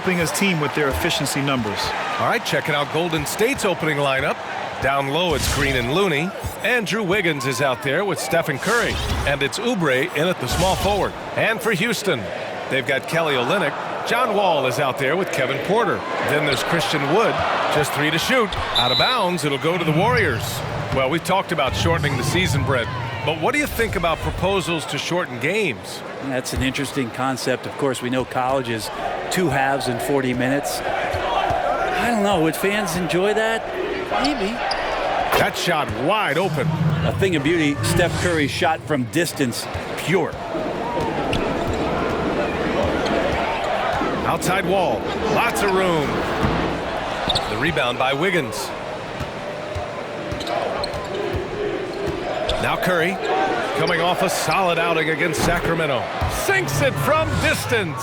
helping his team with their efficiency numbers. All right, checking out Golden State's opening lineup. Down low, it's Green and Looney. Andrew Wiggins is out there with Stephen Curry. And it's Oubre in at the small forward. And for Houston, they've got Kelly Olynyk. John Wall is out there with Kevin Porter. Then there's Christian Wood, just 3 to shoot. Out of bounds, it'll go to the Warriors. Well, we talked about shortening the season, Brett. But what do you think about proposals to shorten games? That's an interesting concept. Of course, we know college is 2 halves in 40 minutes. I don't know. Would fans enjoy that? Maybe. That shot wide open. A thing of beauty, Steph Curry's shot from distance, pure. Outside Wall, lots of room. The rebound by Wiggins. Now Curry, coming off a solid outing against Sacramento. Sinks it from distance.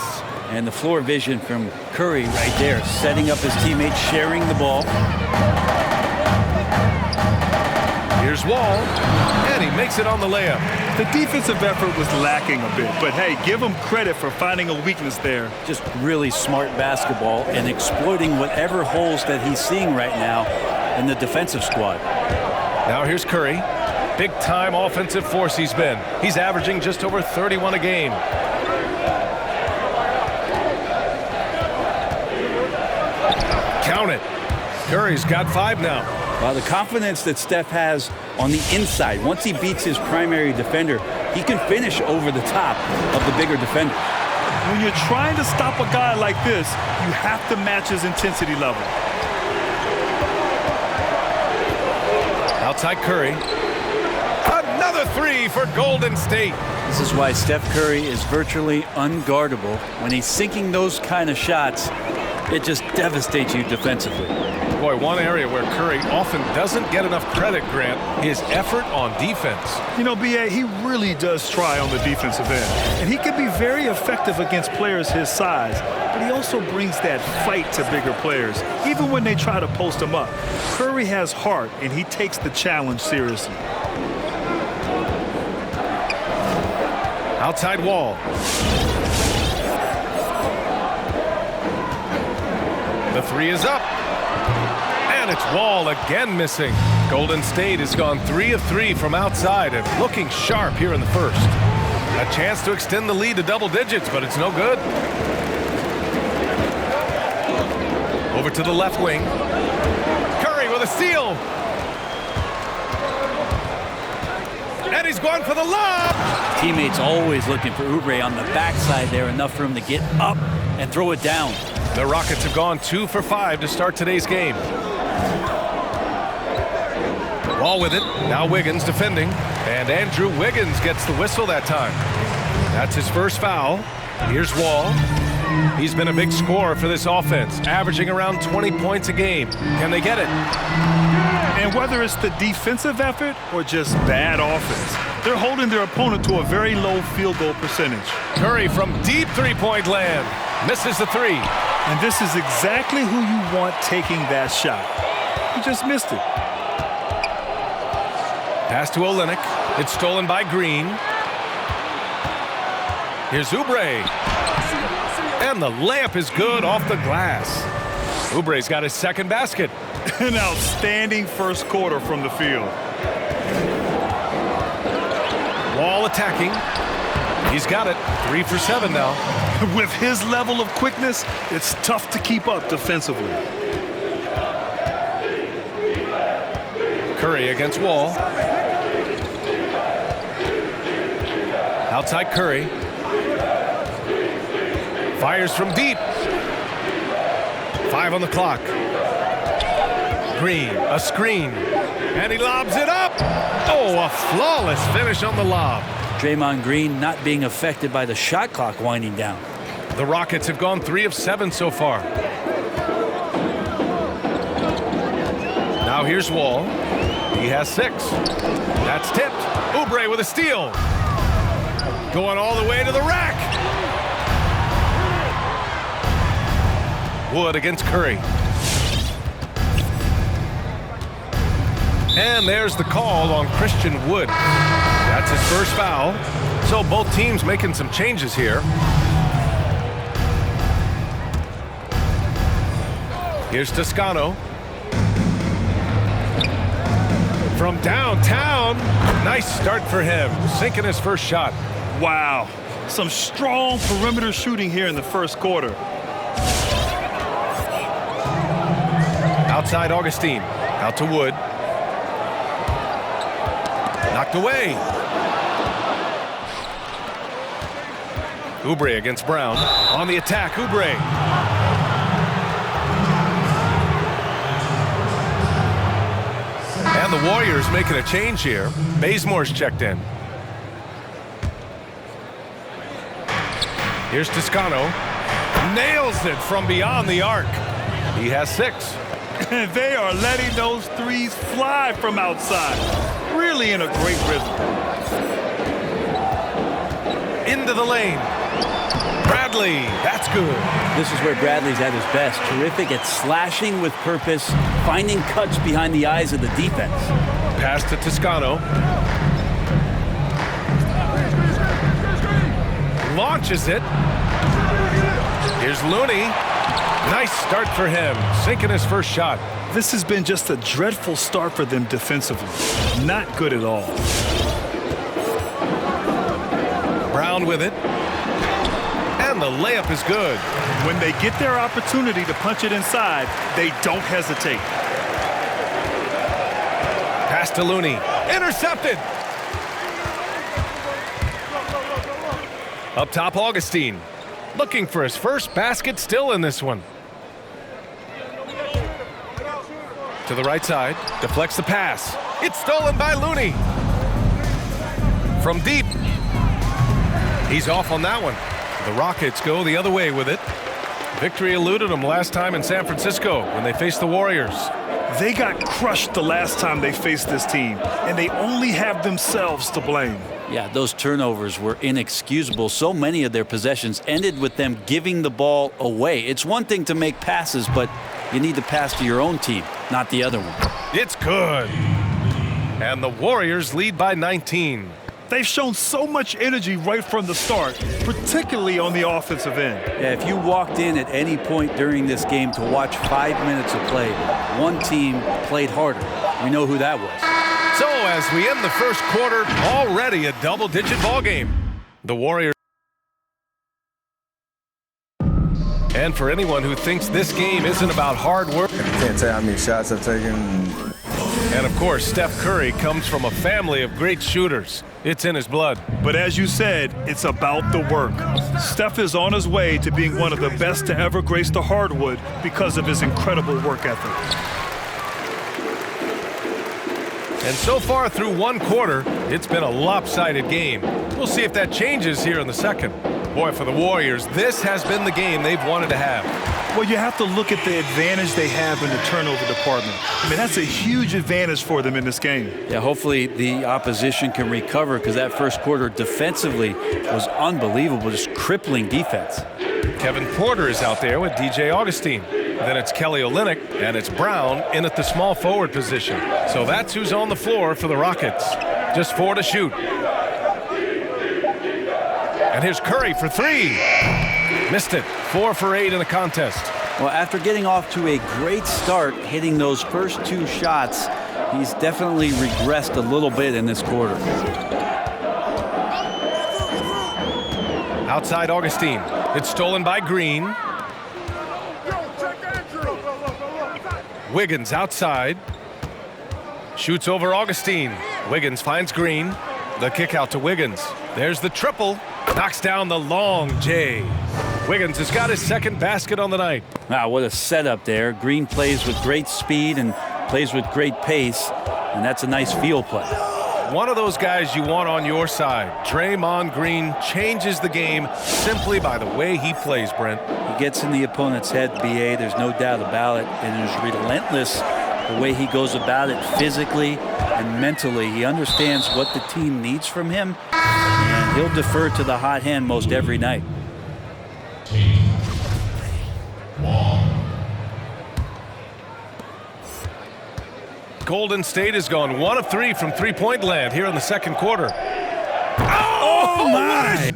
And the floor vision from Curry right there, setting up his teammates, sharing the ball. Here's Wall, and he makes it on the layup. The defensive effort was lacking a bit, but hey, give him credit for finding a weakness there. Just really smart basketball and exploiting whatever holes that he's seeing right now in the defensive squad. Now here's Curry. Big-time offensive force he's been. He's averaging just over 31 a game. Count it. Curry's got 5 now. Well, the confidence that Steph has on the inside, once he beats his primary defender, he can finish over the top of the bigger defender. When you're trying to stop a guy like this, you have to match his intensity level. Outside Curry. Another 3 for Golden State. This is why Steph Curry is virtually unguardable. When he's sinking those kind of shots, it just devastates you defensively. Boy, one area where Curry often doesn't get enough credit, Grant, his effort on defense. You know, B.A., he really does try on the defensive end. And he can be very effective against players his size. But he also brings that fight to bigger players, even when they try to post him up. Curry has heart, and he takes the challenge seriously. Outside Wall. The 3 is up. And it's Wall again missing. Golden State has gone 3 of 3 from outside and looking sharp here in the first. A chance to extend the lead to double digits, but it's no good. Over to the left wing. Curry with a steal. And he's going for the lob. Teammates always looking for Oubre on the backside there, enough for him to get up and throw it down. The Rockets have gone 2 for 5 to start today's game. Wall with it. Now Wiggins defending. And Andrew Wiggins gets the whistle that time. That's his first foul. Here's Wall. He's been a big scorer for this offense, averaging around 20 points a game. Can they get it? And whether it's the defensive effort or just bad offense, they're holding their opponent to a very low field goal percentage. Curry from deep three-point land. Misses the 3. And this is exactly who you want taking that shot. He just missed it. Pass to Olynyk. It's stolen by Green. Here's Oubre. And the layup is good off the glass. Oubre's got his second basket. An outstanding first quarter from the field. Wall attacking. He's got it. 3 for 7 now. With his level of quickness, it's tough to keep up defensively. Curry against Wall. Outside Curry. Fires from deep. 5 on the clock. Green, a screen. And he lobs it up. Oh, a flawless finish on the lob. Draymond Green not being affected by the shot clock winding down. The Rockets have gone 3 of 7 so far. Now here's Wall. He has 6. That's tipped. Oubre with a steal. Going all the way to the rack. Wood against Curry. And there's the call on Christian Wood. That's his first foul. So both teams making some changes here. Here's Toscano. From downtown, nice start for him, sinking his first shot. Wow, some strong perimeter shooting here in the first quarter. Outside Augustine, out to Wood. Knocked away. Oubre against Brown. On the attack, Oubre. And the Warriors making a change here. Bazemore's checked in. Here's Toscano. Nails it from beyond the arc. He has 6. They are letting those threes fly from outside. Really in a great rhythm. Into the lane. Bradley, that's good. This is where Bradley's at his best. Terrific at slashing with purpose, finding cuts behind the eyes of the defense. Pass to Toscano. Launches it. Here's Looney. Nice start for him, sinking his first shot. This has been just a dreadful start for them defensively. Not good at all. Brown with it. And the layup is good. When they get their opportunity to punch it inside, they don't hesitate. Pass to Looney. Intercepted. Up top, Augustine. Looking for his first basket still in this one. To the right side. Deflects the pass. It's stolen by Looney. From deep. He's off on that one. The Rockets go the other way with it. Victory eluded them last time in San Francisco when they faced the Warriors. They got crushed the last time they faced this team, and they only have themselves to blame. Yeah, those turnovers were inexcusable. So many of their possessions ended with them giving the ball away. It's one thing to make passes, but you need to pass to your own team, not the other one. It's good. And the Warriors lead by 19. They've shown so much energy right from the start, particularly on the offensive end. Yeah, if you walked in at any point during this game to watch 5 minutes of play, one team played harder. We know who that was. So as we end the first quarter, already a double-digit ball game. The Warriors. And for anyone who thinks this game isn't about hard work. Can't tell how many shots I've taken. And of course, Steph Curry comes from a family of great shooters. It's in his blood. But as you said, it's about the work. Steph is on his way to being one of the best to ever grace the hardwood because of his incredible work ethic. And so far through one quarter, it's been a lopsided game. We'll see if that changes here in the second. Boy, for the Warriors, this has been the game they've wanted to have. Well, you have to look at the advantage they have in the turnover department. I mean, that's a huge advantage for them in this game. Yeah, hopefully the opposition can recover because that first quarter defensively was unbelievable, just crippling defense. Kevin Porter is out there with DJ Augustine. Then it's Kelly Olynyk, and it's Brown in at the small forward position. So that's who's on the floor for the Rockets. Just 4 to shoot. And here's Curry for 3. Missed it. 4 for 8 in the contest. Well, after getting off to a great start, hitting those first 2 shots, he's definitely regressed a little bit in this quarter. Outside Augustine. It's stolen by Green. Wiggins outside. Shoots over Augustine. Wiggins finds Green. The kick out to Wiggins. There's the triple. Knocks down the long J. Wiggins has got his second basket on the night. Wow, what a setup there. Green plays with great speed and plays with great pace, and that's a nice field play. One of those guys you want on your side. Draymond Green changes the game simply by the way he plays, Brent. He gets in the opponent's head, B.A., there's no doubt about it, and is relentless the way he goes about it physically and mentally. He understands what the team needs from him, and he'll defer to the hot hand most every night. Golden State has gone 1 of 3 from three-point land here in the second quarter. Oh my!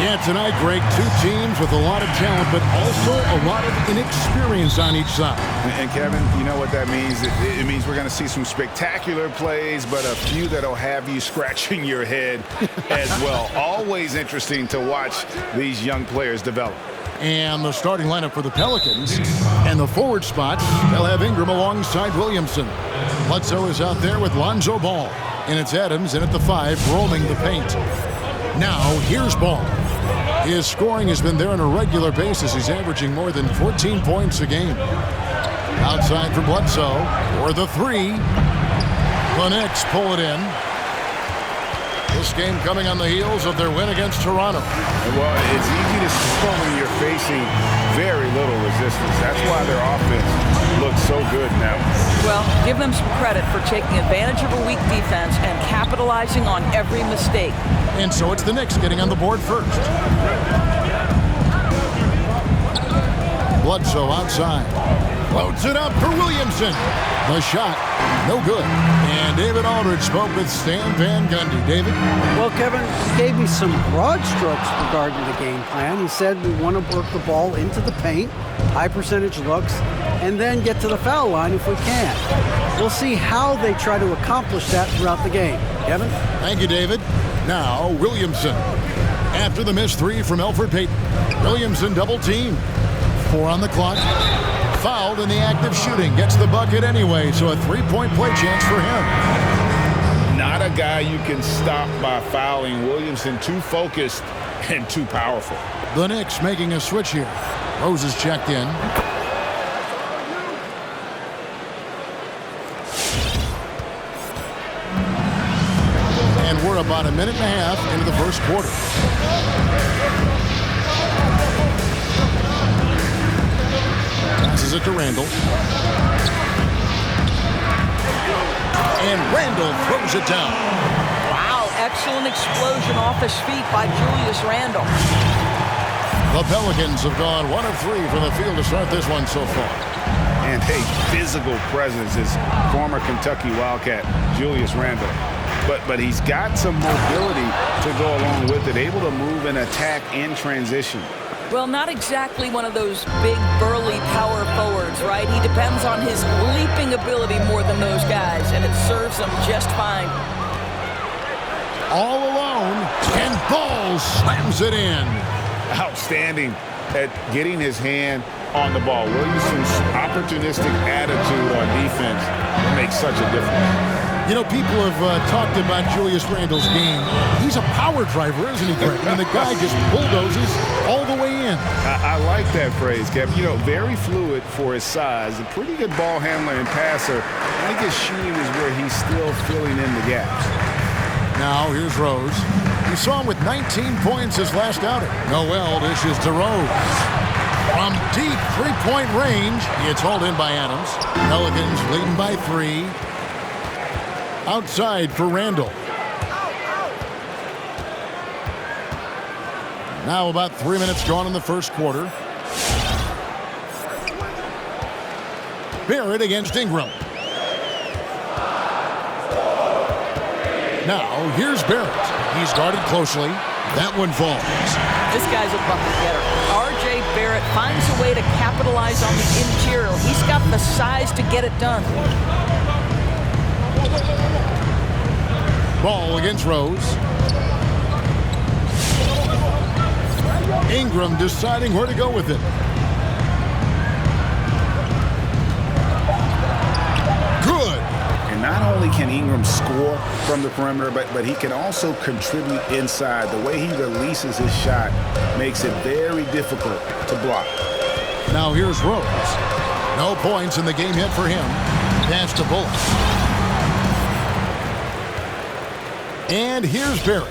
Yeah, tonight, Greg, two teams with a lot of talent, but also a lot of inexperience on each side. And Kevin, you know what that means? It means we're going to see some spectacular plays, but a few that'll have you scratching your head as well. Always interesting to watch these young players develop. And the starting lineup for the Pelicans. And the forward spots, they'll have Ingram alongside Williamson. Bledsoe is out there with Lonzo Ball. And it's Adams in at the 5, roaming the paint. Now, here's Ball. His scoring has been there on a regular basis. He's averaging more than 14 points a game. Outside for Bledsoe, or the 3. The Knicks pull it in. This game coming on the heels of their win against Toronto. Well, it's easy to score when you're facing very little resistance. That's why their offense looks so good now. Well, give them some credit for taking advantage of a weak defense and capitalizing on every mistake. And so it's the Knicks getting on the board first. Bledsoe outside. Loads it up for Williamson. The shot, no good. And David Aldridge spoke with Stan Van Gundy. David? Well, Kevin gave me some broad strokes regarding the game plan. He said we want to work the ball into the paint, high percentage looks, and then get to the foul line if we can. We'll see how they try to accomplish that throughout the game. Kevin? Thank you, David. Now, Williamson. After the missed 3 from Elfrid Payton. Williamson double team. 4 on the clock. Fouled in the act of shooting. Gets the bucket anyway, so a 3-point play chance for him. Not a guy you can stop by fouling. Williamson too focused and too powerful. The Knicks making a switch here. Rose is checked in. And we're about a minute and a half into the first quarter. Passes it to Randall. And Randall throws it down. Wow, excellent explosion off his feet by Julius Randle. The Pelicans have gone 1 of 3 from the field to start this one so far. And a physical presence is former Kentucky Wildcat Julius Randle. But he's got some mobility to go along with it, able to move and attack in transition. Well, not exactly one of those big, burly power forwards, right? He depends on his leaping ability more than those guys, and it serves him just fine. All alone, and Ball slams it in. Outstanding at getting his hand on the ball. Williamson's opportunistic attitude on defense makes such a difference. You know, people have talked about Julius Randle's game. He's a power driver, isn't he, Greg? And the guy just bulldozes all the way in. I like that phrase, Kevin. You know, very fluid for his size. A pretty good ball handler and passer. I think his shooting is where he's still filling in the gaps. Now, here's Rose. We saw him with 19 points his last outing. Noel dishes to Rose. From deep three-point range, it's hauled in by Adams. Pelicans leading by 3. Outside for Randall. Now about 3 minutes gone in the first quarter. Barrett against Ingram. Now here's Barrett. He's guarded closely. That one falls. This guy's a bucket getter. R.J. Barrett finds a way to capitalize on the interior. He's got the size to get it done. Ball against Rose. Ingram deciding where to go with it. him score from the perimeter, but he can also contribute inside. The way he releases his shot makes it very difficult to block. Now here's Rose. No points in the game yet for him. Pass to Bullock. And here's Barrett.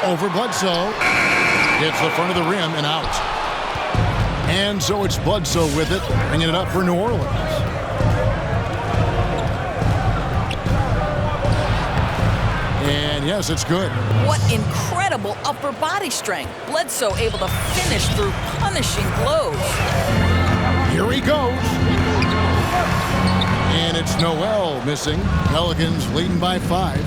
Over Bledsoe. Hits the front of the rim and out. And so it's Bledsoe with it, bringing it up for New Orleans. And yes, it's good. What incredible upper body strength. Bledsoe able to finish through punishing blows. Here he goes. And it's Noel missing. Pelicans leading by 5.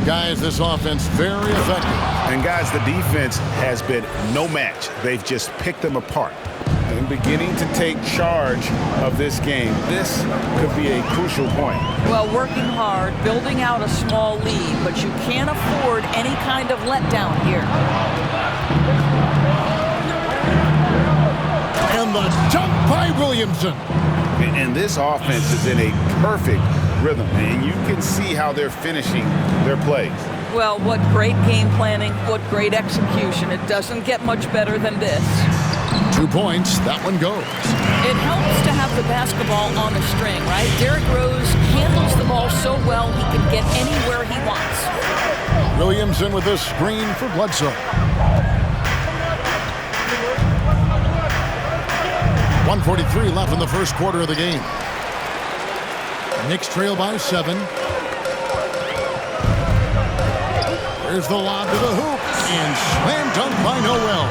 Guys, this offense very effective. And guys, the defense has been no match. They've just picked them apart. And beginning to take charge of this game. This could be a crucial point. Well, working hard, building out a small lead, but you can't afford any kind of letdown here. And the dunk by Williamson. And this offense is in a perfect rhythm, and you can see how they're finishing their plays. Well, what great game planning, what great execution. It doesn't get much better than this. 2 points, that one goes. It helps to have the basketball on the string, right? Derrick Rose handles the ball so well he can get anywhere he wants. Williamson with this screen for Bledsoe. 1:43 left in the first quarter of the game. Knicks trail by 7. There's the lob to the hoop, and slam dunk by Noel.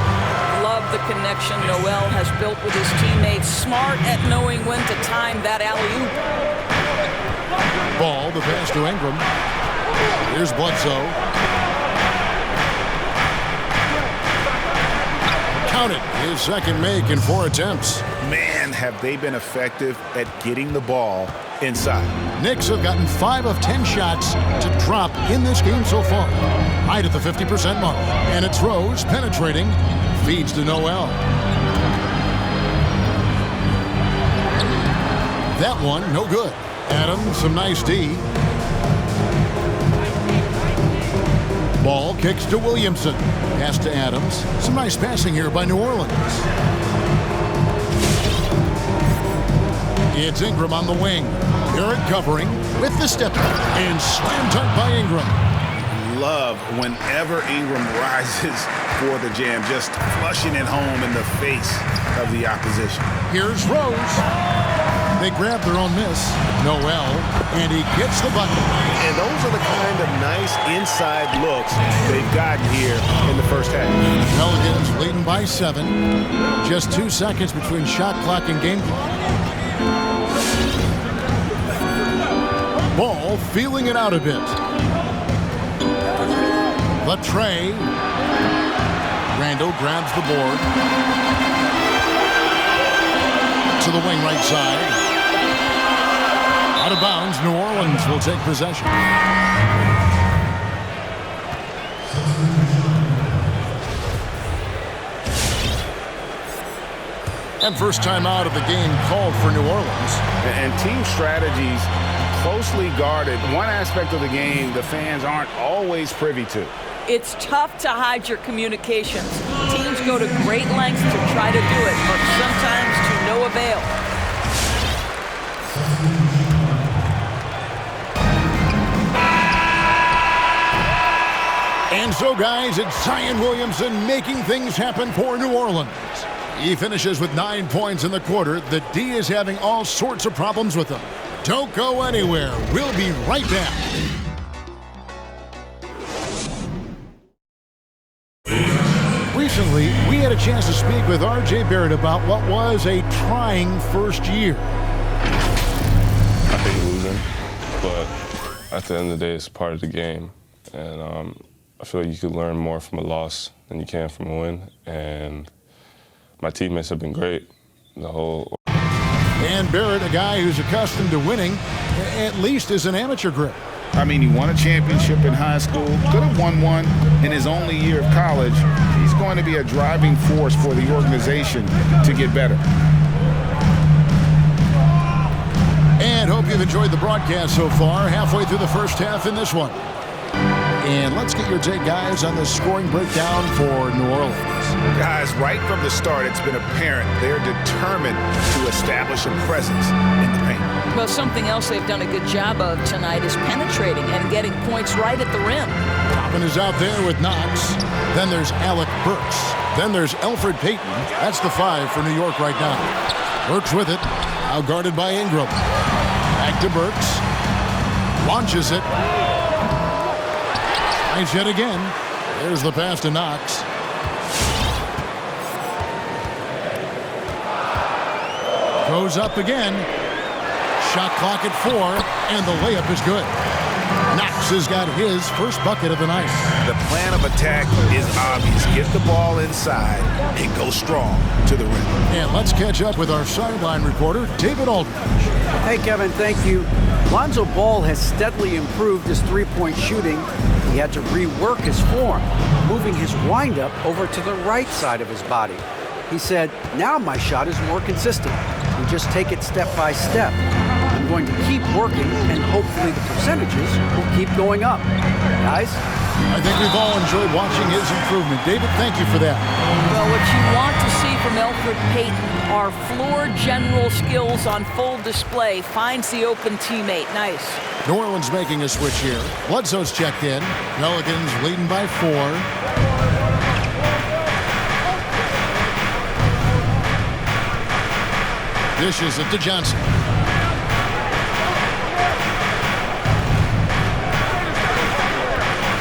Love the connection Noel has built with his teammates. Smart at knowing when to time that alley-oop. Ball, the pass to Ingram. Here's Bledsoe. Count it, his second make in 4 attempts. Man, have they been effective at getting the ball inside. Knicks have gotten 5 of 10 shots to drop in this game so far. Right at the 50% mark. And it's Rose penetrating. Feeds to Noel. That one, no good. Adams, some nice D. Ball kicks to Williamson. Pass to Adams. Some nice passing here by New Orleans. It's Ingram on the wing. Barrett covering with the step and slam dunk by Ingram. Love whenever Ingram rises for the jam, just flushing it home in the face of the opposition. Here's Rose. They grab their own miss. Noel, and he gets the bucket. And those are the kind of nice inside looks they've gotten here in the first half. Pelicans leading by 7. Just 2 seconds between shot clock and game clock. Ball feeling it out a bit. Latre. Randall grabs the board. To the wing right side. Out of bounds, New Orleans will take possession. And first time out of the game called for New Orleans. And team strategies closely guarded. One aspect of the game the fans aren't always privy to. It's tough to hide your communications. Teams go to great lengths to try to do it, but sometimes to no avail. And so, guys, it's Zion Williamson making things happen for New Orleans. He finishes with 9 points in the quarter. The D is having all sorts of problems with him. Don't go anywhere. We'll be right back. Recently, we had a chance to speak with R.J. Barrett about what was a trying first year. I hate losing, but at the end of the day, it's part of the game. And I feel like you could learn more from a loss than you can from a win. And my teammates have been great. And Barrett, a guy who's accustomed to winning, at least as an amateur grip. I mean, he won a championship in high school, could have won one in his only year of college. He's going to be a driving force for the organization to get better. and hope you've enjoyed the broadcast so far. Halfway through the first half in this one. And let's get your take, guys, on the scoring breakdown for New Orleans. Guys, right from the start, it's been apparent they're determined to establish a presence in the paint. Well, something else they've done a good job of tonight is penetrating and getting points right at the rim. Toppin is out there with Knox. Then there's Alec Burks. Then there's Elfrid Payton. That's the 5 for New York right now. Burks with it. Now guarded by Ingram. Back to Burks. Launches it. Tries yet again. There's the pass to Knox. Goes up again. Shot clock at 4, and the layup is good. Knox has got his first bucket of the night. The plan of attack is obvious. Get the ball inside and go strong to the rim. And let's catch up with our sideline reporter, David Aldridge. Hey, Kevin, thank you. Lonzo Ball has steadily improved his three-point shooting. He had to rework his form, moving his windup over to the right side of his body. He said, "Now my shot is more consistent. We just take it step by step. I'm going to keep working, and hopefully the percentages will keep going up." Guys? I think we've all enjoyed watching his improvement. David, thank you for that. Well, what you want to see from Elfrid Payton are floor general skills on full display. Finds the open teammate. Nice. New Orleans making a switch here. Bledsoe's checked in. Pelicans leading by 4. Dishes it to Johnson.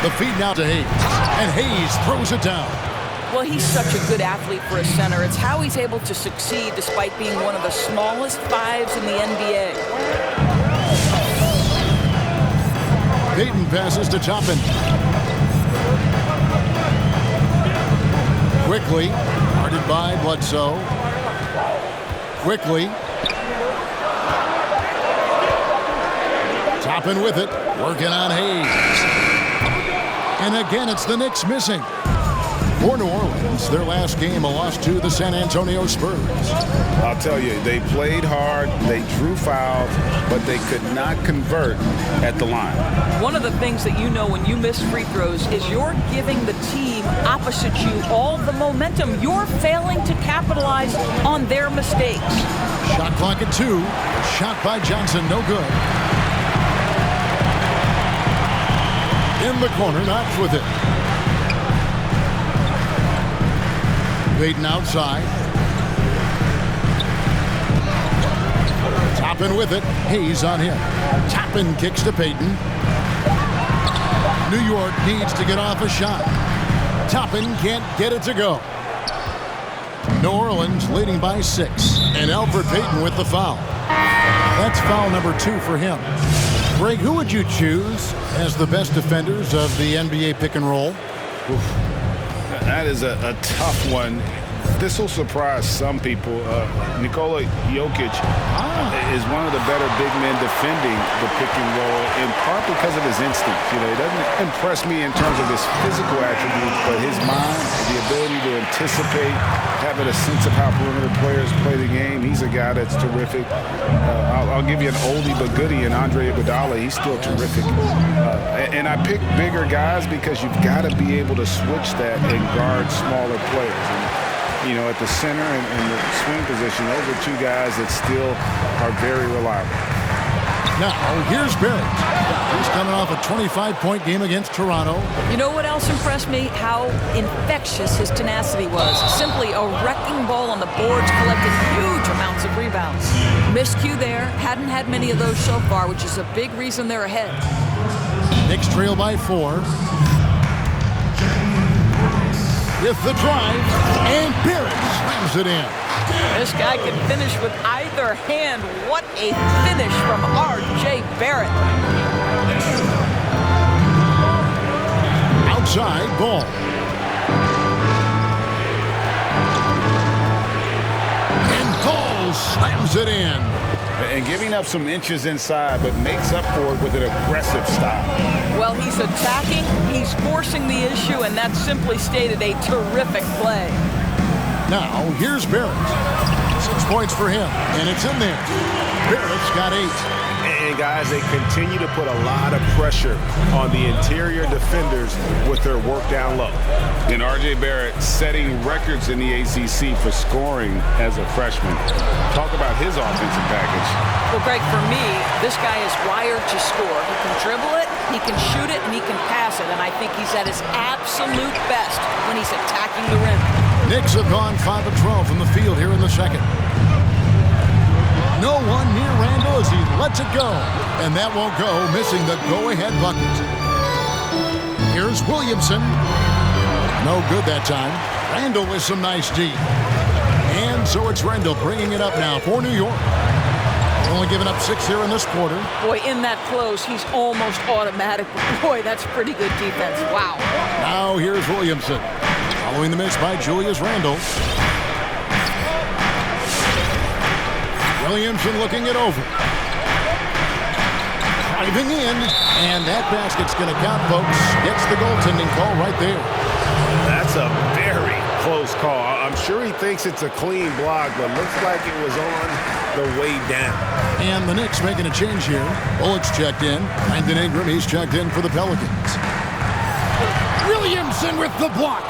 The feed now to Hayes. And Hayes throws it down. Well, he's such a good athlete for a center. It's how he's able to succeed despite being one of the smallest 5s in the NBA. Payton passes to Toppin. Quickly, guarded by Bledsoe. Quickly. Toppin with it, working on Hayes. And again, it's the Knicks missing. For New Orleans, their last game, a loss to the San Antonio Spurs. I'll tell you, they played hard, they drew fouls, but they could not convert at the line. One of the things that you know when you miss free throws is you're giving the team opposite you all the momentum. You're failing to capitalize on their mistakes. Shot clock at 2. Shot by Johnson, no good. In the corner, Knox with it. Payton outside. Toppin with it. Hayes on him. Toppin kicks to Payton. New York needs to get off a shot. Toppin can't get it to go. New Orleans leading by 6. And Elfrid Payton with the foul. That's foul number 2 for him. Greg, who would you choose as the best defenders of the NBA pick and roll? Oof. That is a tough one. This will surprise some people. Nikola Jokic is one of the better big men defending the pick and roll, in part because of his instinct. You know, he doesn't impress me in terms of his physical attributes, but his mind, the ability to anticipate, having a sense of how perimeter players play the game. He's a guy that's terrific. I'll give you an oldie but goodie in Andre Iguodala. He's still terrific. And I pick bigger guys because you've got to be able to switch that and guard smaller players. And, you know, at the center and the swing position, those are 2 guys that still are very reliable. Now, here's Barrett. He's coming off a 25-point game against Toronto. You know what else impressed me? How infectious his tenacity was. Simply a wrecking ball on the boards, collected huge amounts of rebounds. Miscue there. Hadn't had many of those so far, which is a big reason they're ahead. Knicks trail by 4. With the drive, and Barrett slams it in. This guy can finish with either hand. What a finish from R.J. Barrett. Outside ball. And Ball slams it in. And giving up some inches inside, but makes up for it with an aggressive style. Well, he's attacking, he's forcing the issue, and that's simply stated a terrific play. Now, here's Barrett. 6 points for him, and it's in there. Barrett's got 8. guys, they continue to put a lot of pressure on the interior defenders with their work down low. And R.J. Barrett setting records in the ACC for scoring as a freshman. Talk about his offensive package. Well, Greg, for me, this guy is wired to score. He can dribble it, he can shoot it, and he can pass it. And I think he's at his absolute best when he's attacking the rim. Knicks have gone 5 of 12 from the field here in the second. No one near Randall as he lets it go. And that won't go, missing the go-ahead bucket. Here's Williamson. No good that time. Randall with some nice D. And so it's Randall bringing it up now for New York. Only giving up 6 here in this quarter. Boy, in that close, he's almost automatic. Boy, that's pretty good defense. Wow. Now here's Williamson. Following the miss by Julius Randle. Williamson looking it over. Driving in, and that basket's going to count, folks. Gets the goaltending call right there. That's a very close call. I'm sure he thinks it's a clean block, but looks like it was on the way down. And the Knicks making a change here. Bullock's checked in. Brandon Ingram, he's checked in for the Pelicans. Williamson with the block.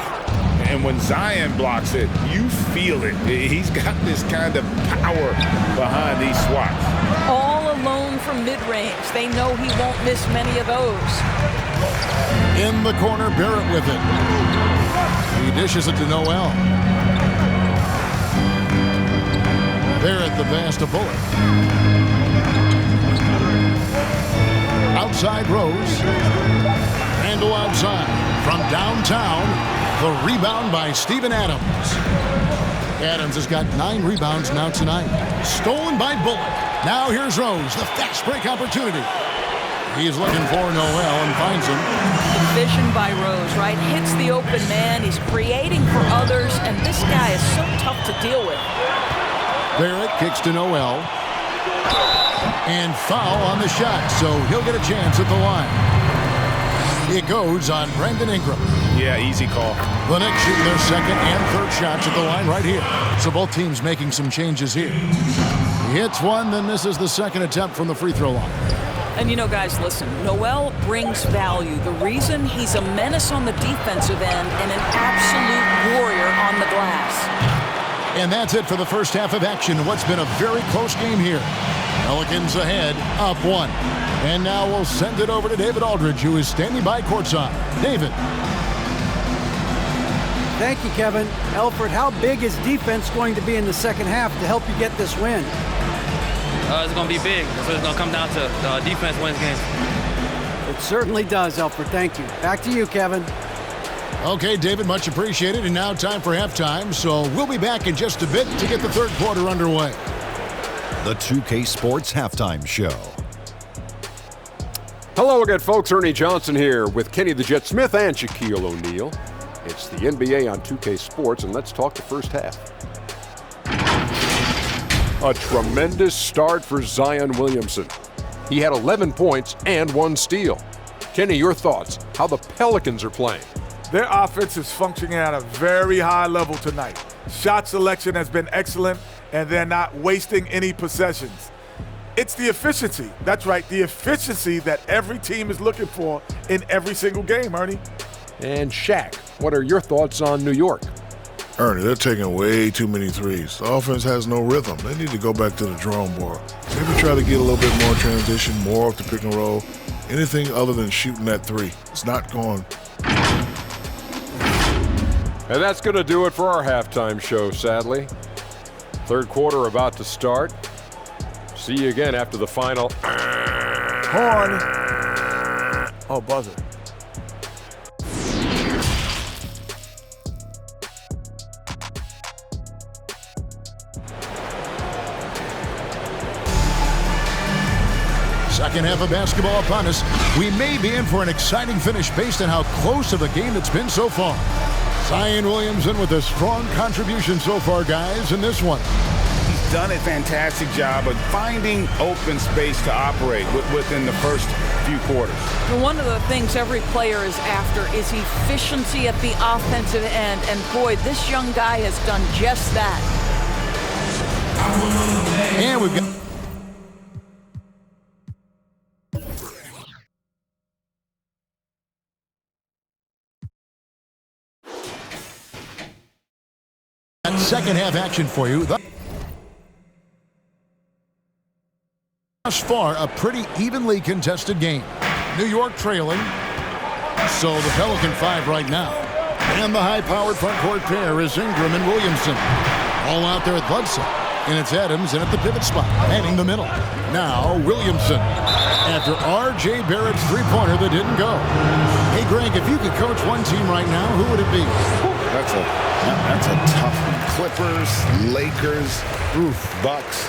And when Zion blocks it, you feel it. He's got this kind of power behind these swats. All alone from mid-range. They know he won't miss many of those. In the corner, Barrett with it. He dishes it to Noel. Barrett the pass to Bullock. Outside Rose. Randall outside. From downtown, the rebound by Steven Adams. Adams has got 9 rebounds now tonight. Stolen by Bullock. Now here's Rose, the fast break opportunity. He's looking for Noel and finds him. Vision by Rose, right? Hits the open man. He's creating for others, and this guy is so tough to deal with. Barrett kicks to Noel. And foul on the shot, so he'll get a chance at the line. It goes on Brandon Ingram. Yeah, easy call. The Knicks shooting their second and third shots at the line right here. So both teams making some changes here. He hits one, then misses the second attempt from the free throw line. And you know, guys, listen, Noel brings value. The reason he's a menace on the defensive end and an absolute warrior on the glass. And that's it for the first half of action. What's been a very close game here. Pelicans ahead, up 1. And now we'll send it over to David Aldridge, who is standing by courtside. David. Thank you, Kevin. Alfred, how big is defense going to be in the second half to help you get this win? It's going to be big. So it's going to come down to defense wins games. It certainly does, Alfred. Thank you. Back to you, Kevin. Okay, David, much appreciated. And now time for halftime. So we'll be back in just a bit to get the third quarter underway. The 2K Sports Halftime Show. Hello again, folks. Ernie Johnson here with Kenny the Jet Smith and Shaquille O'Neal. It's the NBA on 2K Sports, and let's talk the first half. A tremendous start for Zion Williamson. He had 11 points and 1 steal. Kenny, your thoughts, how the Pelicans are playing? Their offense is functioning at a very high level tonight. Shot selection has been excellent, and they're not wasting any possessions. It's the efficiency. That's right, the efficiency that every team is looking for in every single game, Ernie. And Shaq, what are your thoughts on New York? Ernie, they're taking way too many threes. The offense has no rhythm. They need to go back to the drawing board. Maybe try to get a little bit more transition, more off the pick and roll. Anything other than shooting that three. It's not going. And that's going to do it for our halftime show, sadly. Third quarter about to start. See you again after the final. Horn. Oh, buzzer. Second half of basketball upon us. We may be in for an exciting finish based on how close of a game it's been so far. Zion Williamson with a strong contribution so far, guys, in this one. He's done a fantastic job of finding open space to operate within the first few quarters. One of the things every player is after is efficiency at the offensive end, and boy, this young guy has done just that. And we've got second half action for you. Thus far, a pretty evenly contested game. New York trailing. So the Pelican 5 right now. And the high-powered front court pair is Ingram and Williamson. All out there at Bledsoe. And it's Adams in at the pivot spot, manning the middle. Now Williamson. After R.J. Barrett's three-pointer that didn't go. Hey, Greg, if you could coach one team right now, who would it be? That's a tough one. Clippers, Lakers, Bucks.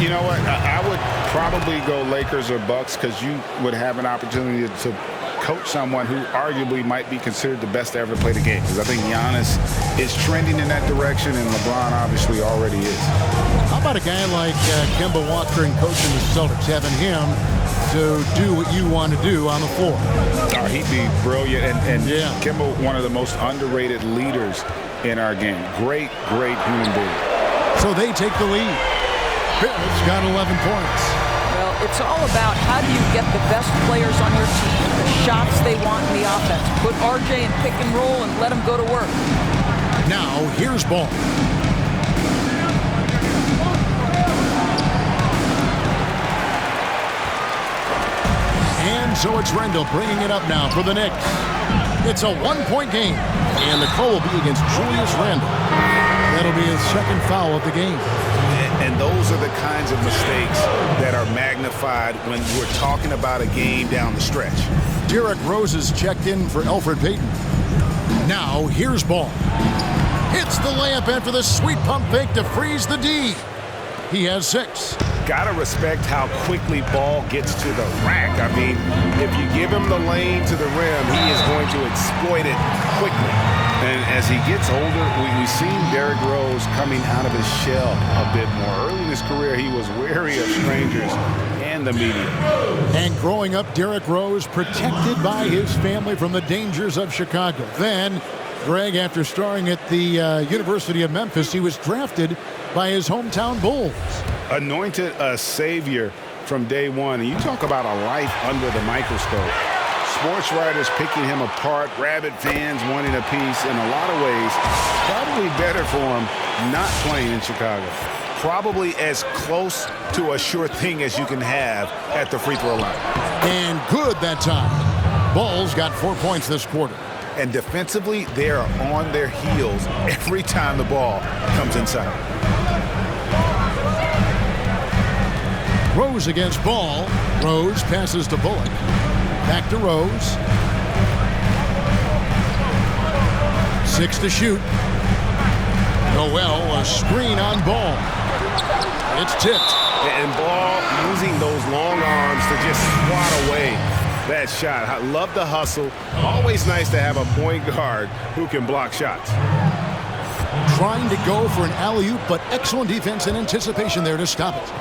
You know what? I would probably go Lakers or Bucks because you would have an opportunity to coach someone who arguably might be considered the best to ever play the game. Because I think Giannis is trending in that direction, and LeBron obviously already is. How about a guy like Kemba Walker and coaching the Celtics, having him to do what you want to do on the floor? Oh, he'd be brilliant. And Kemba, one of the most underrated leaders in our game. Great human being. So they take the lead. Barrett's got 11 points. Well, it's all about how do you get the best players on your team, the shots they want in the offense. Put RJ in pick and roll and let him go to work. Now, here's Ball. And so it's Rendell bringing it up now for the Knicks. It's a one-point game, and the call will be against Julius Randle. That'll be his second foul of the game. And those are the kinds of mistakes that are magnified when we're talking about a game down the stretch. Derrick Rose is checked in for Elfrid Payton. Now, here's Ball. Hits the layup after the sweet pump fake to freeze the D. He has 6. Gotta respect how quickly Ball gets to the rack. I mean, if you give him the lane to the rim, he is going to exploit it quickly. And as he gets older, we've seen Derrick Rose coming out of his shell a bit more. Early in his career, he was wary of strangers and the media. And growing up, Derrick Rose protected by his family from the dangers of Chicago. Then, Greg, after starring at the University of Memphis, he was drafted by his hometown Bulls. Anointed a savior from day one. And you talk about a life under the microscope. Sports writers picking him apart, rabid fans wanting a piece. In a lot of ways, probably better for him not playing in Chicago. Probably as close to a sure thing as you can have at the free throw line. And good that time. Bulls got 4 points this quarter. And defensively, they are on their heels every time the ball comes inside. Rose against Ball. Rose passes to Bullock. Back to Rose. 6 to shoot. Noel, a screen on Ball. It's tipped. And Ball using those long arms to just swat away that shot. I love the hustle. Always nice to have a point guard who can block shots. Trying to go for an alley-oop, but excellent defense and anticipation there to stop it.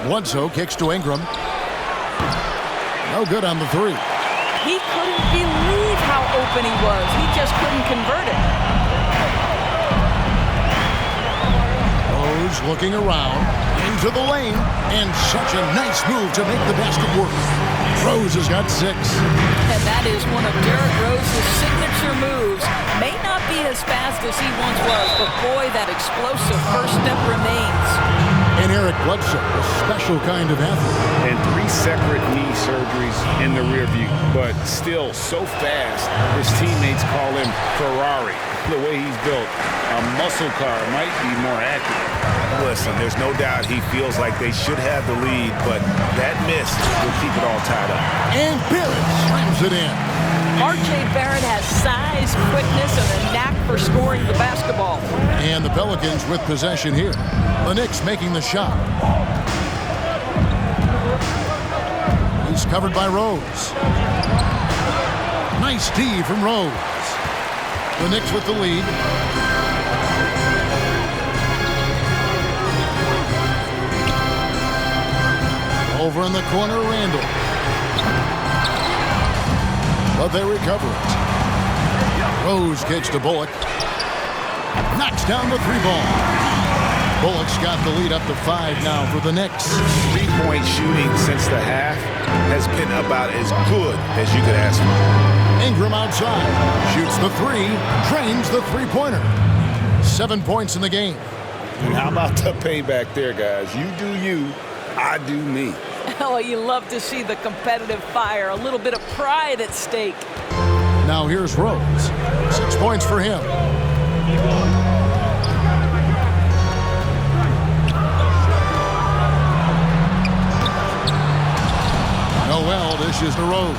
Bledsoe kicks to Ingram. No good on the 3. He couldn't believe how open he was. He just couldn't convert it. Rose looking around into the lane, and such a nice move to make the basket work. Rose has got 6. And that is one of Derrick Rose's signature moves. May not be as fast as he once was, but boy, that explosive first step remains. And Eric Bledsoe, a special kind of athlete. And 3 separate knee surgeries in the rear view, but still so fast, his teammates call him Ferrari. The way he's built, a muscle car might be more accurate. Listen, there's no doubt he feels like they should have the lead, but that miss will keep it all tied up. And Barrett slams it in. R.J. Barrett has size, quickness, and a knack for scoring the basketball. And the Pelicans with possession here. The Knicks making the shot. He's covered by Rose. Nice D from Rose. The Knicks with the lead. Over in the corner, Randall. But they recover it. Rose kicks to Bullock. Knocks down the 3 ball. Bullock's got the lead up to 5 now for the Knicks. 3-point shooting since the half has been about as good as you could ask for. Ingram outside. Shoots the three. Drains the three-pointer. 7 points in the game. And how about the payback there, guys? You do you, I do me. Oh, you love to see the competitive fire. A little bit of pride at stake. Now here's Rose. 6 points for him. Noel dishes to Rose.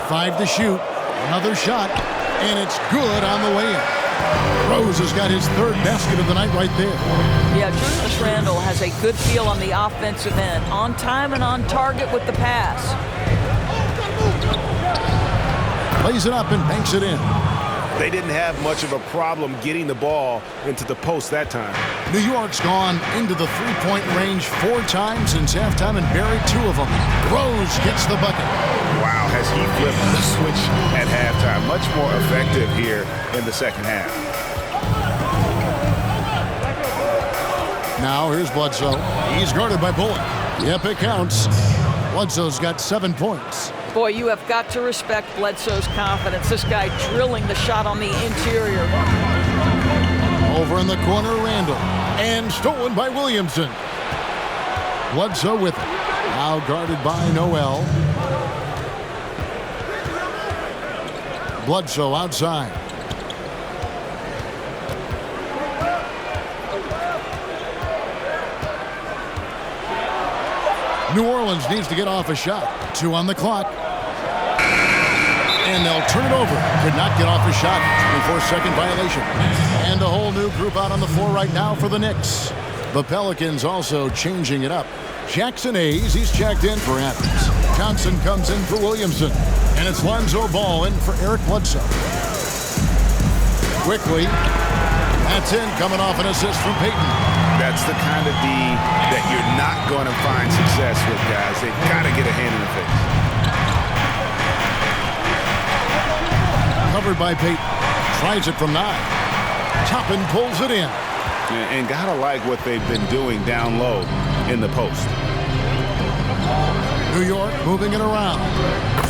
Five to shoot. Another shot. And it's good on the way in. Rose has got his third basket of the night right there. Yeah, Julius Randle has a good feel on the offensive end. On time and on target with the pass. Plays it up and banks it in. They didn't have much of a problem getting the ball into the post that time. New York's gone into the three-point range 4 times since halftime and buried 2 of them. Rose gets the bucket. Wow, has he flipped the switch at halftime. Much more effective here in the second half. Now here's Bledsoe. He's guarded by Bullock. Yep, it counts. Bledsoe's got 7 points. Boy, you have got to respect Bledsoe's confidence. This guy drilling the shot on the interior. Over in the corner, Randle. And stolen by Williamson. Bledsoe with it. Now guarded by Noel. Bledsoe outside. New Orleans needs to get off a shot. 2 on the clock. And they'll turn it over. Could not get off a shot. 24-second violation. And a whole new group out on the floor right now for the Knicks. The Pelicans also changing it up. Jackson Hayes, he's checked in for Athens. Johnson comes in for Williamson. And it's Lonzo Ball in for Eric Bledsoe. Quickly. That's in, coming off an assist from Payton. That's the kind of D that you're not going to find success with, guys. They've got to get a hand in the face. Covered by Payton. Tries it from 9. Toppin pulls it in. And gotta like what they've been doing down low in the post. New York moving it around.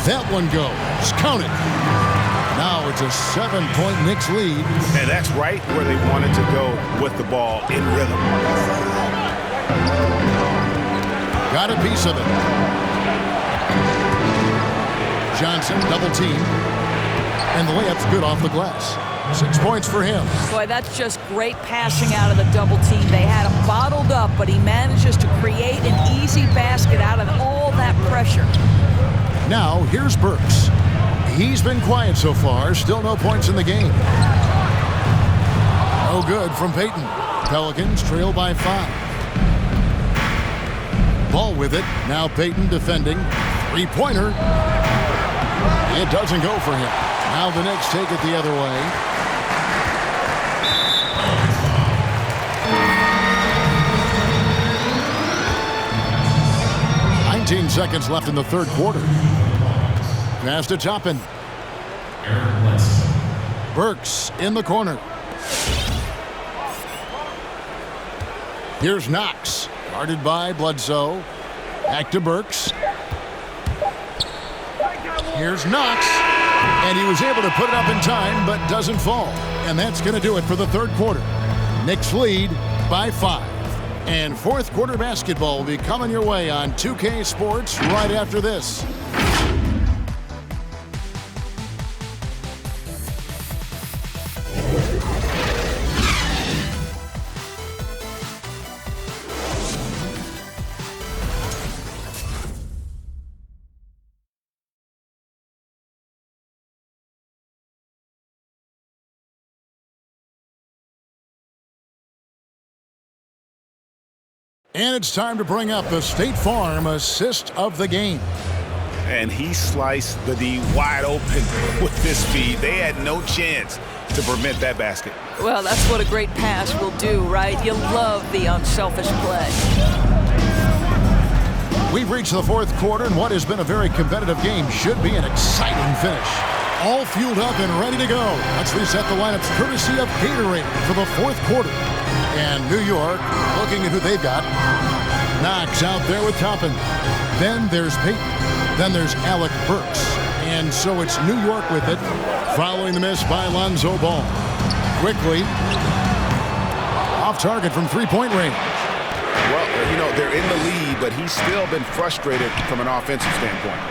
That one goes. Count it. Now it's a 7-point Knicks lead. And that's right where they wanted to go with the ball in rhythm. Got a piece of it. Johnson double team. And the layup's good off the glass. 6 points for him. Boy, that's just great passing out of the double team. They had him bottled up, but he manages to create an easy basket out of all that pressure. Now, here's Burks. He's been quiet so far. Still no points in the game. No good from Payton. Pelicans trail by 5. Ball with it. Now Payton defending. 3-pointer. It doesn't go for him. Now the Knicks take it the other way. Seconds left in the third quarter. Pass to Toppin. Burks in the corner. Here's Knox. Guarded by Bledsoe. Back to Burks. Here's Knox. And he was able to put it up in time, but doesn't fall. And that's going to do it for the third quarter. Knicks lead by 5. And fourth quarter basketball will be coming your way on 2K Sports right after this. And it's time to bring up the State Farm assist of the game. And he sliced the D wide open with this feed. They had no chance to prevent that basket. Well, that's what a great pass will do, right? You love the unselfish play. We've reached the fourth quarter, and what has been a very competitive game should be an exciting finish. All fueled up and ready to go. Let's reset the lineups courtesy of Gatorade for the fourth quarter. And New York, looking at who they've got. Knox out there with Toppin. Then there's Peyton. Then there's Alec Burks. And so it's New York with it, following the miss by Lonzo Ball. Quickly, off target from three-point range. Well, you know, they're in the lead, but he's still been frustrated from an offensive standpoint.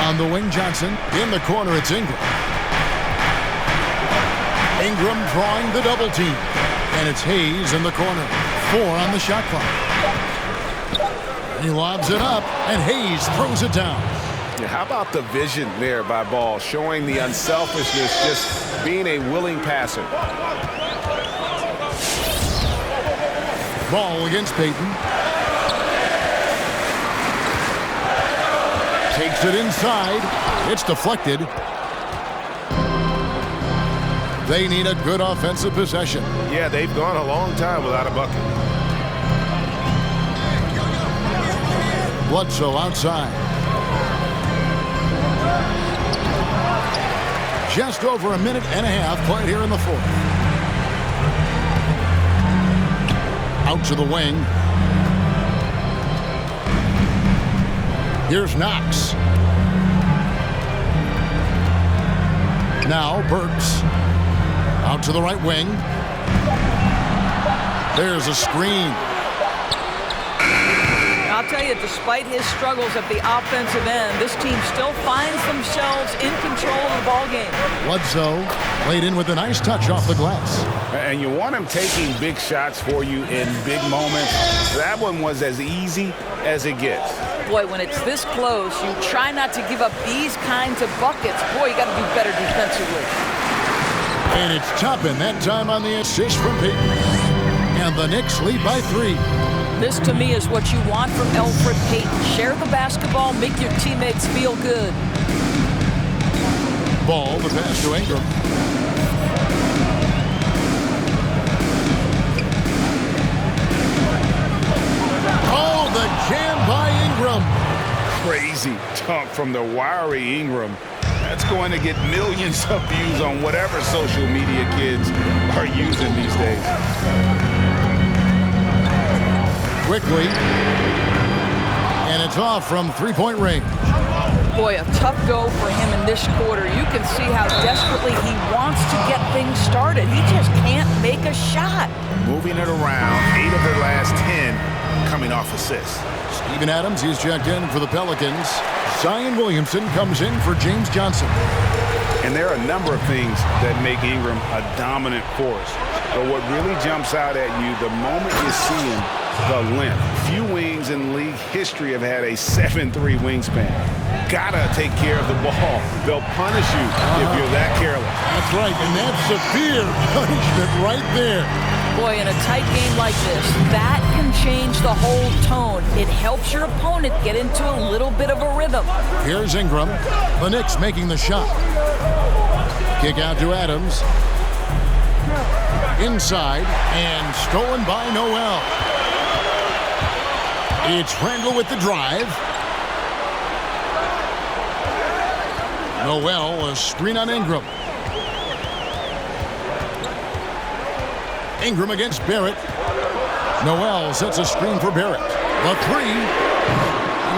On the wing, Johnson. In the corner, it's Ingram. Ingram drawing the double team. And it's Hayes in the corner. 4 on the shot clock. He lobs it up, and Hayes throws it down. Yeah, how about the vision there by Ball, showing the unselfishness, just being a willing passer. Ball against Peyton. Takes it inside. It's deflected. They need a good offensive possession. Yeah, they've gone a long time without a bucket. Bledsoe outside. Just over a minute and a half played here in the fourth. Out to the wing. Here's Knox. Now Burks. Out to the right wing. There's a screen. I'll tell you, despite his struggles at the offensive end, this team still finds themselves in control of the ball game. Bledsoe laid in with a nice touch off the glass. And you want him taking big shots for you in big moments. That one was as easy as it gets. Boy, when it's this close, you try not to give up these kinds of buckets. Boy, you got to do better defensively. And it's Toppin that time on the assist from Peyton. And the Knicks lead by 3. This, to me, is what you want from Elfrid Payton. Share the basketball, make your teammates feel good. Ball, the pass to Ingram. Oh, the jam by Ingram. Crazy dunk from the wiry Ingram. That's going to get millions of views on whatever social media kids are using these days. Quickly, and it's off from three-point range. Boy, a tough go for him in this quarter. You can see how desperately he wants to get things started. He just can't make a shot. Moving it around, 8 of their last 10 coming off assists. Steven Adams, he's checked in for the Pelicans. Zion Williamson comes in for James Johnson. And there are a number of things that make Ingram a dominant force. But what really jumps out at you the moment you see him, the length. Few wings in league history have had a 7'3" wingspan. Gotta take care of the ball. They'll punish you if you're that careless. That's right, and that's severe punishment right there. Boy, in a tight game like this, that can change the whole tone. It helps your opponent get into a little bit of a rhythm. Here's Ingram. The Knicks making the shot. Kick out to Adams. Inside, and stolen by Noel. It's Randall with the drive. Noel, a screen on Ingram. Ingram against Barrett. Noel sets a screen for Barrett. The 3.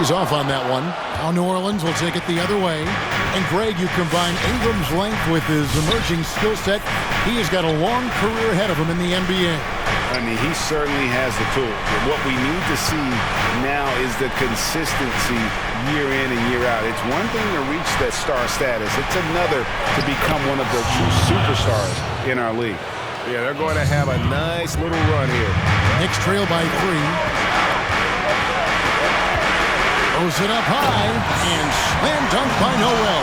He's off on that one. Now New Orleans will take it the other way. And Greg, you combine Ingram's length with his emerging skill set. He has got a long career ahead of him in the NBA. I mean, he certainly has the tools. But what we need to see now is the consistency year in and year out. It's one thing to reach that star status. It's another to become one of the true superstars in our league. Yeah, they're going to have a nice little run here. Knicks trail by 3. Throws it up high and slam dunk by Noel.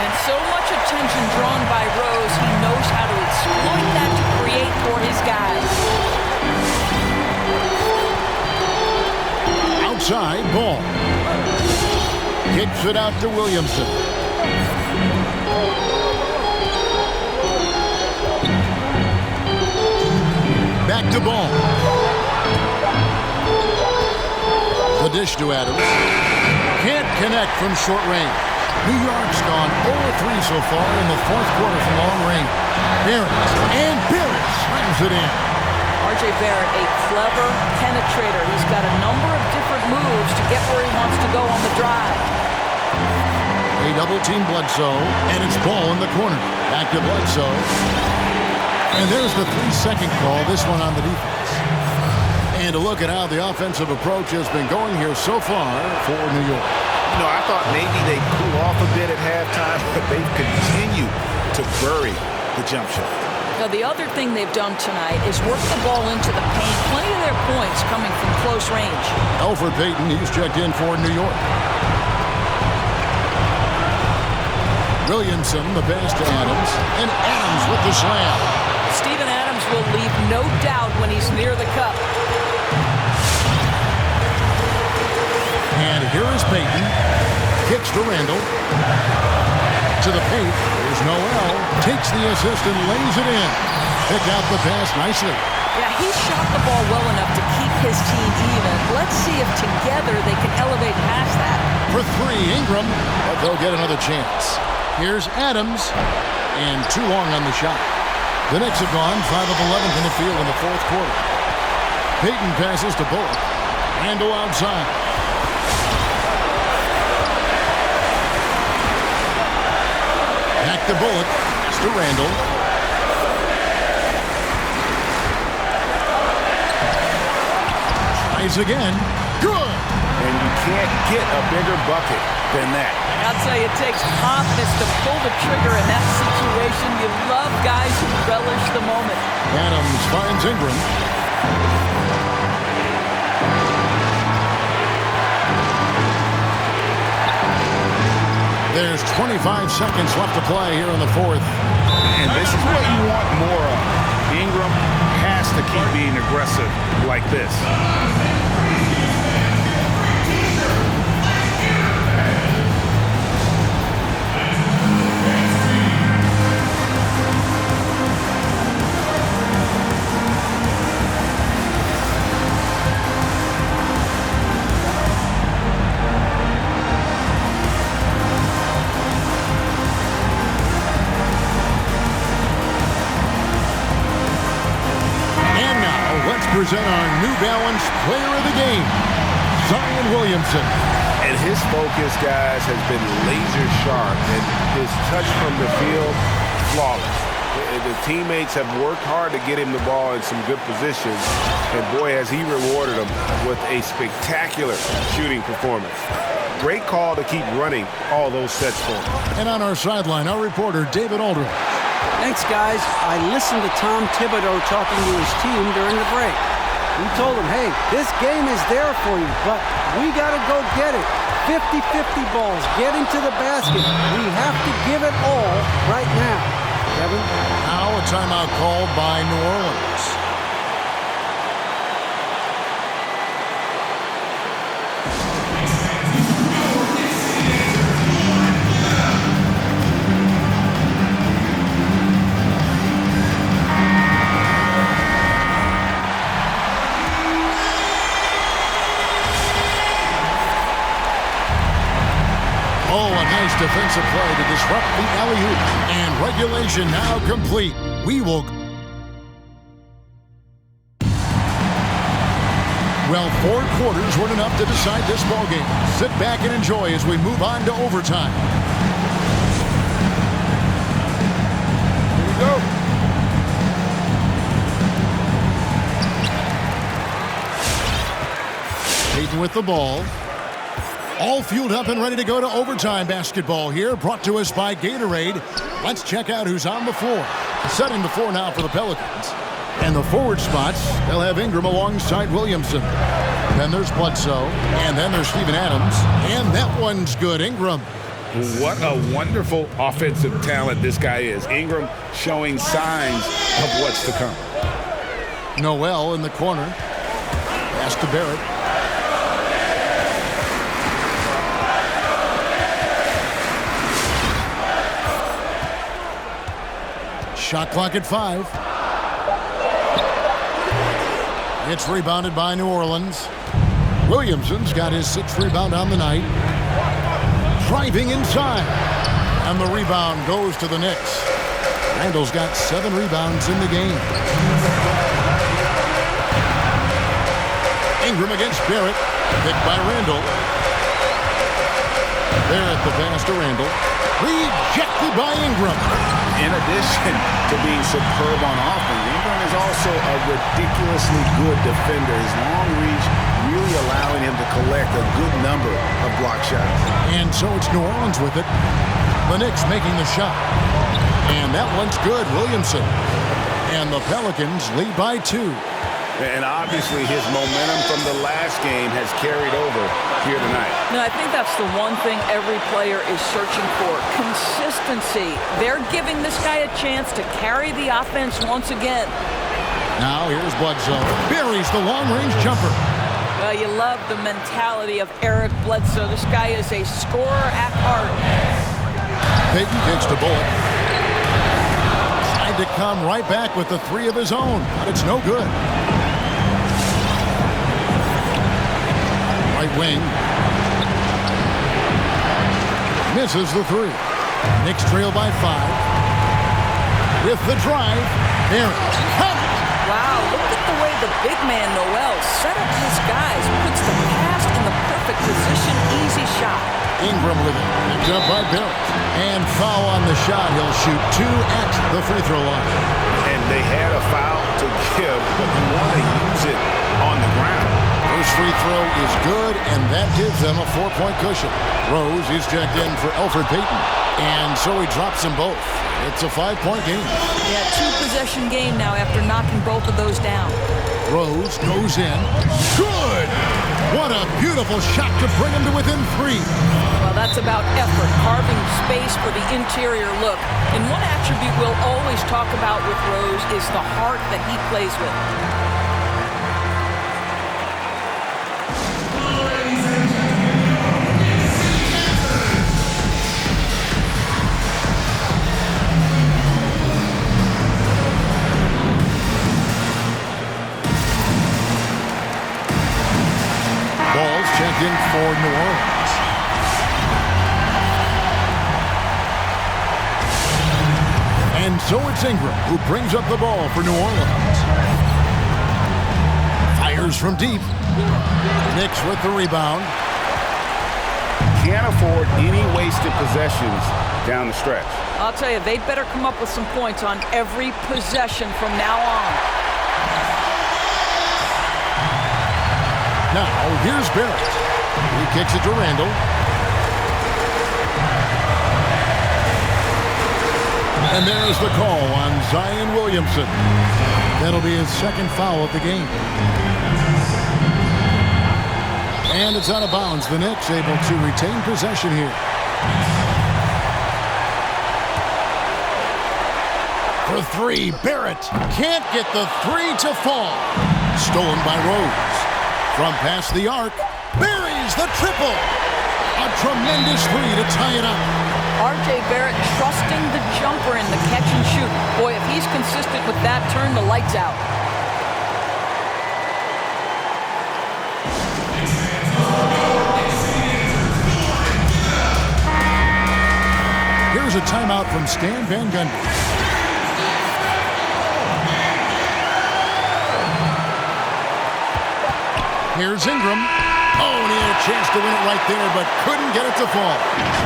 And so much attention drawn by Rose, he knows how to exploit that to create for his guys. Outside, Ball. Kicks it out to Williamson. Back to Ball. The dish to Adams. Can't connect from short range. New York's gone 0-3 so far in the fourth quarter from long range. Barrett slams it in. Are R.J. Barrett, a clever penetrator. He's got a number of different moves to get where he wants to go on the drive. They double-team Bledsoe, and it's ball in the corner. Back to Bledsoe. And there's the 3-second call, this one on the defense. And a look at how the offensive approach has been going here so far for New York. You know, I thought maybe they'd cool off a bit at halftime, but they've continued to bury the jump shot. Now, the other thing they've done tonight is work the ball into the paint. Plenty of their points coming from close range. Elfrid Payton, he's checked in for New York. Williamson, the pass to Adams, and Adams with the slam. Steven Adams will leave no doubt when he's near the cup. And here is Payton. Kicks to Randall. To the paint. There's Noel. Takes the assist and lays it in. Picked out the pass nicely. Yeah, he shot the ball well enough to keep his team even. Let's see if together they can elevate past that. For three, Ingram. But they'll get another chance. Here's Adams. And too long on the shot. The Knicks have gone 5 of 11 in the field in the fourth quarter. Payton passes to Bullock. Randall outside. Back to Bullock. Pass to Randall. Tries again. Good. And you can't get a bigger bucket than that. I'll tell you, it takes confidence to pull the trigger in that situation. You love guys who relish the moment. Adams finds Ingram. There's 25 seconds left to play here in the fourth. And this is what you want more of. Ingram has to keep being aggressive like this. Present our New Balance Player of the Game, Zion Williamson. And his focus, guys, has been laser sharp, and his touch from the field, flawless. The teammates have worked hard to get him the ball in some good positions, and boy, has he rewarded them with a spectacular shooting performance. Great call to keep running all those sets for him. And on our sideline, our reporter, David Aldridge. Thanks, guys. I listened to Tom Thibodeau talking to his team during the break. He told them, hey, this game is there for you, but we got to go get it. 50-50 balls, get into the basket. We have to give it all right now. Kevin? Now a timeout called by New Orleans. Defensive play to disrupt the alley-oop. And regulation now complete. We will... Well, 4 quarters weren't enough to decide this ballgame. Sit back and enjoy as we move on to overtime. Here we go. Payton with the ball. All fueled up and ready to go to overtime basketball here, brought to us by Gatorade. Let's check out who's on the floor. Setting the floor now for the Pelicans. And the forward spots, they'll have Ingram alongside Williamson. Then there's Bledsoe, and then there's Steven Adams. And that one's good, Ingram. What a wonderful offensive talent this guy is. Ingram showing signs of what's to come. Noel in the corner. Pass to Barrett. Shot clock at 5. It's rebounded by New Orleans. Williamson's got his 6th rebound on the night. Driving inside. And the rebound goes to the Knicks. Randall's got 7 rebounds in the game. Ingram against Barrett. Picked by Randall. Barrett the pass to Randall. Rejected by Ingram. In addition to being superb on offense, Ingram is also a ridiculously good defender. His long reach really allowing him to collect a good number of block shots. And so it's New Orleans with it. The Knicks making the shot. And that one's good, Williamson. And the Pelicans lead by 2. And obviously his momentum from the last game has carried over here tonight. No, I think that's the one thing every player is searching for. Consistency. They're giving this guy a chance to carry the offense once again. Now here's Bledsoe. Buries the long-range jumper. Well, you love the mentality of Eric Bledsoe. This guy is a scorer at heart. Payton kicks to Bullock. Tried to come right back with the 3 of his own, but it's no good. Right wing. Misses the 3. Knicks trail by 5. With the drive, Barrett. Wow, look at the way the big man, Noel, set up his guys. Puts the pass in the perfect position. Easy shot. Ingram with it. Picked up by Barrett. And foul on the shot. He'll shoot 2 at the free throw line. And they had a foul to give, but you want to use it on the ground. First free throw is good, and that gives them a 4-point cushion. Rose is checked in for Elfrid Payton. And so he drops them both. It's a 5-point game. Yeah, 2-possession game now after knocking both of those down. Rose goes in. Good! What a beautiful shot to bring him to within 3. Well, that's about effort, carving space for the interior look. And one attribute we'll always talk about with Rose is the heart that he plays with. Ball's checked in for New Orleans. And so it's Ingram who brings up the ball for New Orleans. Fires from deep. Knicks with the rebound. Can't afford any wasted possessions down the stretch. I'll tell you, they'd better come up with some points on every possession from now on. Now, here's Barrett. He kicks it to Randall. And there's the call on Zion Williamson. That'll be his 2nd foul of the game. And it's out of bounds. The Knicks able to retain possession here. For 3, Barrett can't get the 3 to fall. Stolen by Rose. From past the arc, buries the triple. A tremendous 3 to tie it up. R.J. Barrett trusting the jumper in the catch and shoot. Boy, if he's consistent with that, turn the lights out. Here's a timeout from Stan Van Gundy. Here's Ingram. Oh, and he had a chance to win it right there, but couldn't get it to fall.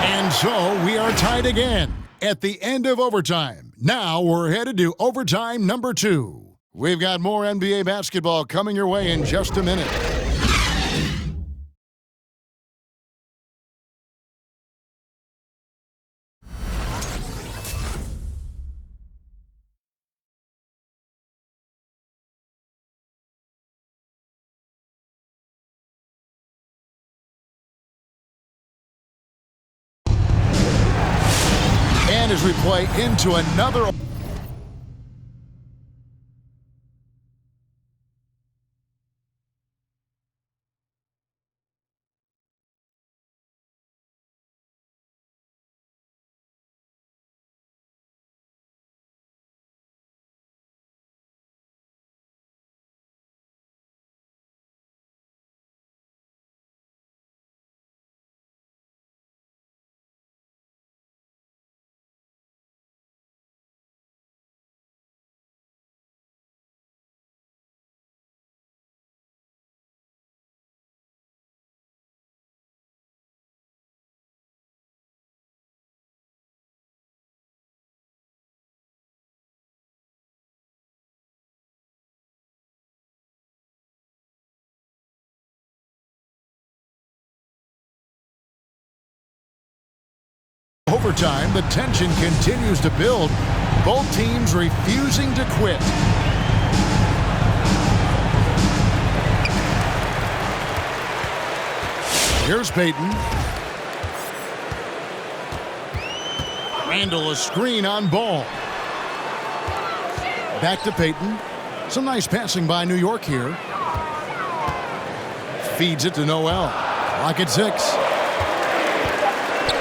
And so we are tied again at the end of overtime. Now we're headed to overtime number 2. We've got more NBA basketball coming your way in just a minute. And as we play into another Overtime, the tension continues to build. Both teams refusing to quit. Here's Payton. Randall, a screen on Ball. Back to Payton. Some nice passing by New York here. Feeds it to Noel. Clock at 6.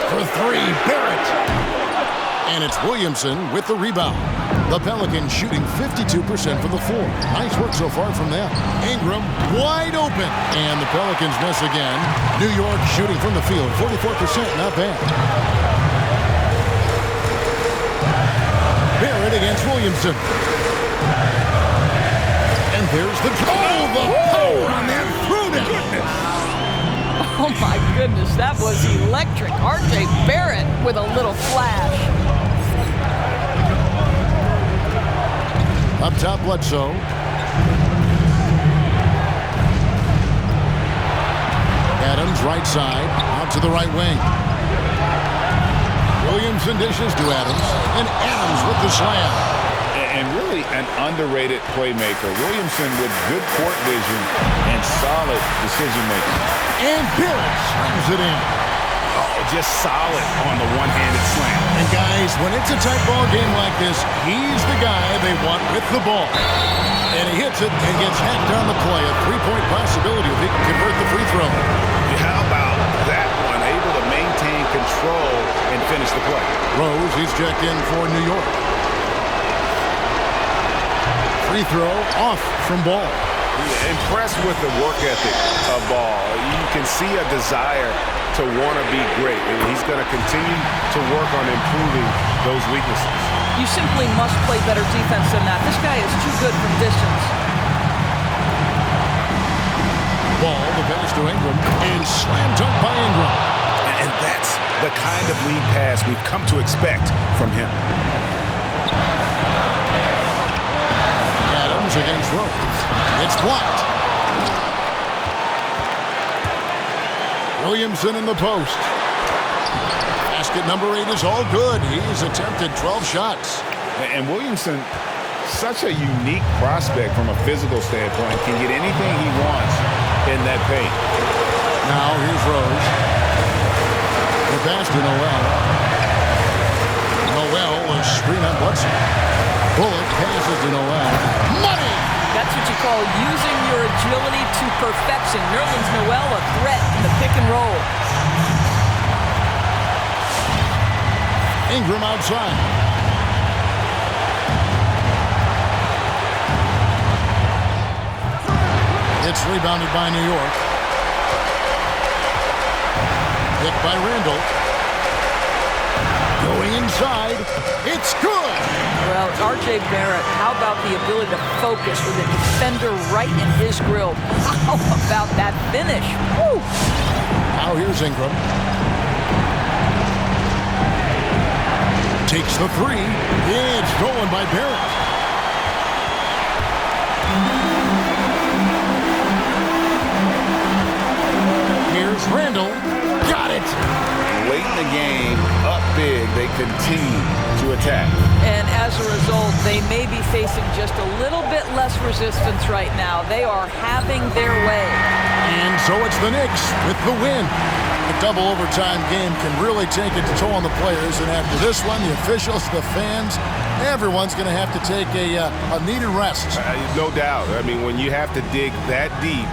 For 3, Barrett. And it's Williamson with the rebound. The Pelicans shooting 52% from the floor. Nice work so far from them. Ingram wide open. And the Pelicans miss again. New York shooting from the field. 44%, not bad. Barrett against Williamson. And there's the power on that through down. Oh my goodness, that was electric. R.J. Barrett with a little flash. Up top, Bledsoe. Adams, right side, out to the right wing. Williamson dishes to Adams, and Adams with the slam. And really an underrated playmaker. Williamson with good court vision and solid decision-making. And Barrett slams it in. Oh, just solid on the one-handed slam. And guys, when it's a tight ball game like this, he's the guy they want with the ball. And he hits it and gets hacked on the play. A three-point possibility if he can convert the free throw. How about that one? Able to maintain control and finish the play. Rose, he's checked in for New York. Free throw off from Ball. Impressed with the work ethic of Ball. You can see a desire to want to be great, and he's going to continue to work on improving those weaknesses. You simply must play better defense than that. This guy is too good from distance. Ball, the pass to Ingram, and slam dunk by Ingram. And that's the kind of lead pass we've come to expect from him. Adams against Rose. It's blocked. Williamson in the post. Basket number 8 is all good. He's attempted 12 shots. And Williamson, such a unique prospect from a physical standpoint, can get anything he wants in that paint. Now here's Rose. The pass to Noel. Noel will screen on Bledsoe. Bullock passes to Noel. Money! That's what you call using your agility to perfection. Nerlens Noel a threat in the pick and roll. Ingram outside. It's rebounded by New York. Hit by Randall. Going inside. It's good. Well, R.J. Barrett, how about the ability to focus with a defender right in his grill? How about that finish? Woo! Now here's Ingram. Takes the 3. Yeah, it's stolen by Barrett. Here's Randall. Got it. Late in the game, up big, they continue to attack. And as a result, they may be facing just a little bit less resistance right now. They are having their way. And so it's the Knicks with the win. The double overtime game can really take a toll on the players. And after this one, the officials, the fans, everyone's going to have to take a needed rest. No doubt. I mean, when you have to dig that deep